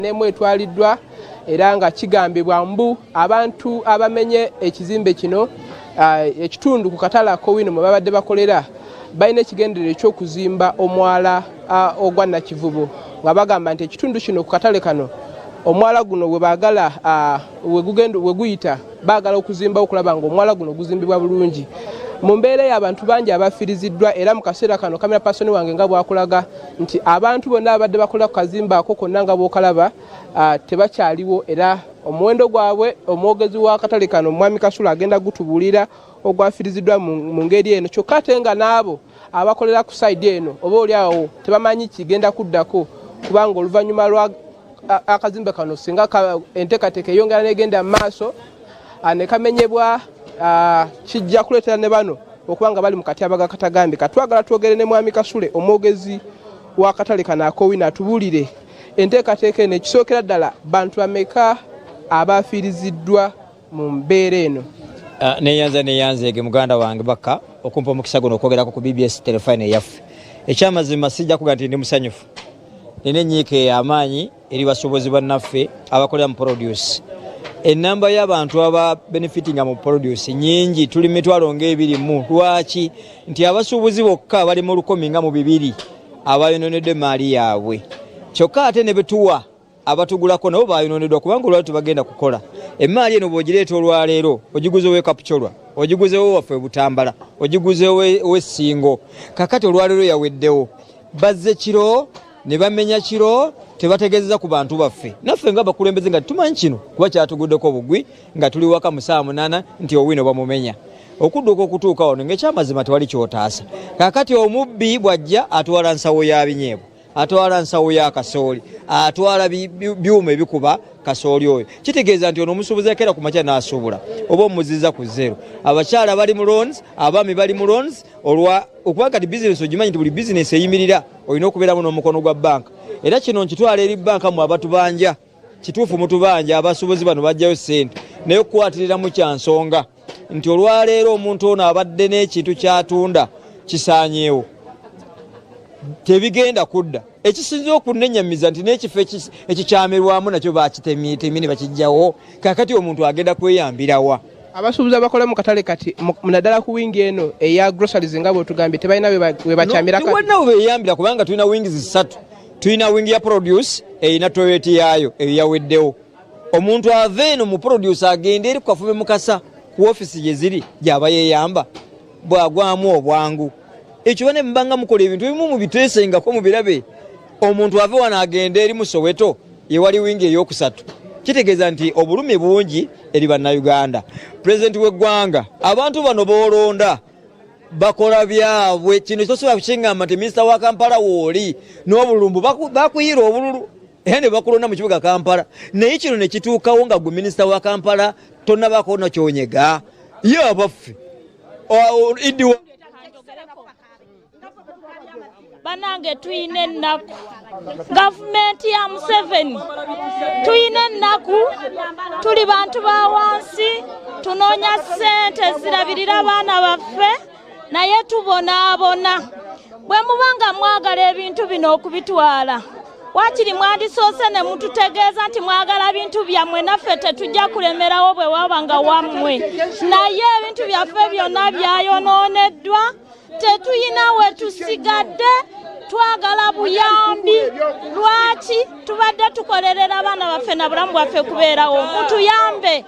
N'emu etwaliddwa era nga kigambibwa mbu abantu abamenye ekizimbe kino ekitundu ku katale ak'Owino mwe babadde bakolera balina ekigendererwa eky'okuzimba omwala ogwa Nakivubo nga bagamba nti ekitundu kino ku katale kano omwala guno we baagala we guyita baagala okuzimba okulaba nga omwala guno guzimbibwa bulungi. Mu mbeera y'abantu bangi abafiiriziddwa era mu kaseera kano kamera pasoni wange nga bwakulaga nti abantu bonna abadde bakola ku kazimba ako konna nga bw'okalaba tebakyaliwo era omuwendo gwabwe omwogezi w'akatale kano Mwami Kasula agenda gutubuulira ogwafiiriziddwa mu ngeri eno kyokka ate nga n'abo abakolera ku sayidi eno oba oliawo tebamanyi kigenda kuddako kubanga oluvannyuma lwa akazimba kano singa enteekateeka eyongera n'egenda mu maaso ne kamenyebwa kijja kuleetera ne bano okubanga bali mu katyabaga katagambi katwagala twogere ne Mwami Kasule omwogezi w'akatale kano ak'Owino atubuulire enteekateeka eno ekisookera ddala bantu bameka abafiiriziddwa mu mbeera eno. Neyanzege muganda wange baka okumpa omukisa guno okwogerako ku BBS telefone eyaffe. Ekyamazima sijja kuga nti ndi musanyufu. Nina enyiike y'amaanyi eri basobozi bannaffe abakolera mu produce. Enamba y'abantu aba benefitinga mu produce nyingi tuli mitwalo ng'ebirimu. Lwaki nti abasuubuzi bokka bali mu 100 nga mu 200 abayononedde maali yaabwe. Kyokka ate ne betuwa abatugulako nabo bayononeddwa kubanga olwali tubagenda kukola. Emaali eno bw'ogireeta olwaleero ogiguze we kapchorwa, ogiguze we waffe Butambala, ogiguze we Singo. Kakati olwaleero yaweddewo. Bazze kiro ne bamenya kiro tebategeezeza ku bantu baffe. Naffe nga bakulembeze nga tumanyi kino kuba kyatuguddeko bugwi nga tuli waka mu 8 nti Owino bamumenya. Okudduka okutuuka wano ng'ekyamazima tewali kyotaasa. Kakati omubbi bw'ajja atwala nsawo ya binyeebwa, atwala nsawo ya kasooli, atwala byuma ebikuba kasooli oyo. Kitegeeza nti ono omusuubuzi akeera ku makya n'asuubula oba omuziza ku zero. Abakyala bali mu loans, abaami bali mu loans okuba kati bizinesi ogimanyi nti buli bizinesi eyimirira olina okubeeramu n'omukono gwa banka. Era kino nkitwala eri banka mu abatubanja kituufu mutubanja abasuubuzi bano bajjayo ssente naye okukwatirira mu kyansonga nti olwaleero omuntu ono abadde n'ekintu kyatunda kisaanyeewo tebigenda kudda. Ekisinza okunnenyamiza nti n'ekifo ekikyamirwamu nakyo bakitemye ne bakijjawo. Kakati omuntu agenda kweyambirawa. Abasuubuzi abakola mu katale kati naddala ku wingi eno eya groceries nga bw'otugambye tebalina we bakyamira kati. Wonna we beeyambira kubanga tulina wings 3. Tulina wingi ya produce eyina toilet yaayo eyaweddewo. Omuntu ave eno mu produce agende eri ku kafume mukasa ku ofisi gye ziri gy'aba yeeyamba bw'agwamu obwangu. Ekyo bane mbanga mukola ebintu ebimu mubiteesengako mubirabe. Omuntu ave wano agende eri mu Soweto yewali wingi ey'okusatu. Kitegeeza nti obulumi bungi eri bannayuganda. Pulezidenti w'eggwanga abantu bano boolonda bakola byabwe. Kino kitosobola kukingamba nti minisita wa Kampala wooli n'obulumbu bakuyiira obululu era ne bakulonda mu kibuga Kampala. Naye kino ne kituukawo nga gwe minisita wa Kampala tonnabako na kyonyega ye abaffe banange tuyina ennaku gavumenti ya Museveni tuyina ennaku tuli bantu ba wansi tunoonya ssente zirabirira abaana baffe naye tubonaabona bwe mubanga mwagala ebintu bino okubitwala wakiri mwandisoose ne mututegeeza nti mwagala bintu byammwe naffe tetujja kulemerawo bwe waba nga wammwe naye ebintu byaffe byonna byayonooneddwa tetuyina we tusigadde twagala buyambi. Lwaki tubadde tukolerera abaana baffe na bulamu bwaffe kubeerawo mutuyambe.